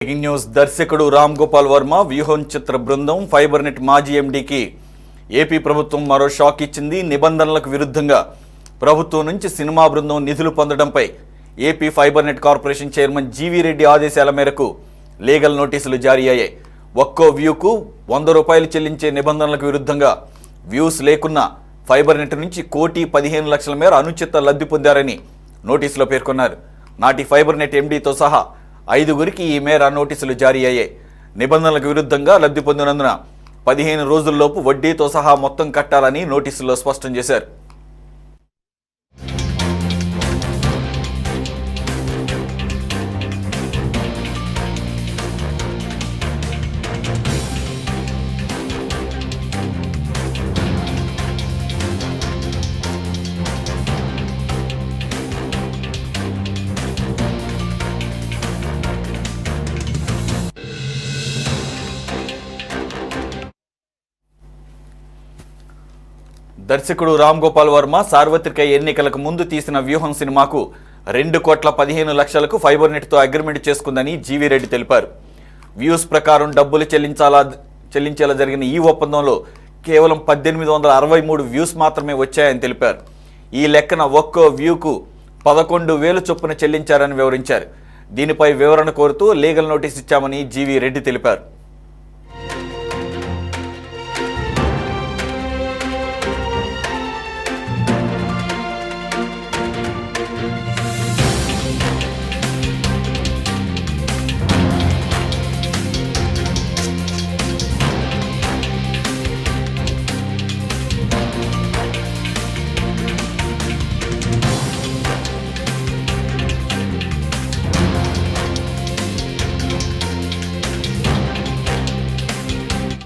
Breaking news. దర్శకుడు రామ్ గోపాల్ వర్మ వ్యూహం చిత్ర బృందం ఫైబర్నెట్ మాజీ ఎండీకి ఏపీ ప్రభుత్వం మరో షాక్ ఇచ్చింది. నిబంధనలకు విరుద్ధంగా ప్రభుత్వం నుంచి సినిమా బృందం నిధులు పొందడంపై AP fibernet corporation chairman GV Reddy ఆదేశాల మేరకు లీగల్ నోటీసులు జారీ అయ్యాయి. ఒక్కో వ్యూకు ₹100 చెల్లించే నిబంధనలకు విరుద్ధంగా వ్యూస్ లేకున్నా ఫైబర్నెట్ నుంచి ₹1,15,00,000 మేర అనుచిత లబ్ధి పొందారని నోటీసులో పేర్కొన్నారు. నాటి ఫైబర్నెట్ ఎండీతో సహా 5గురికి ఈ మేర నోటీసులు జారీ అయ్యాయి. నిబంధనలకు విరుద్ధంగా లబ్ధి పొందినందున 15 రోజుల్లోపు వడ్డీతో సహా మొత్తం కట్టాలని నోటీసుల్లో స్పష్టం చేశారు. దర్శకుడు రామ్ గోపాల్ వర్మ సార్వత్రిక ఎన్నికలకు ముందు తీసిన వ్యూహం సినిమాకు ₹2,15,00,000కు ఫైబర్నెట్తో అగ్రిమెంట్ చేసుకుందని జీవీ రెడ్డి తెలిపారు. వ్యూస్ ప్రకారం డబ్బులు చెల్లించేలా జరిగిన ఈ ఒప్పందంలో కేవలం 1,863 వ్యూస్ మాత్రమే వచ్చాయని తెలిపారు. ఈ లెక్కన ఒక్కో వ్యూకు 11,000 చొప్పున చెల్లించారని వివరించారు. దీనిపై వివరణ కోరుతూ లీగల్ నోటీస్ ఇచ్చామని జీవీ రెడ్డి తెలిపారు.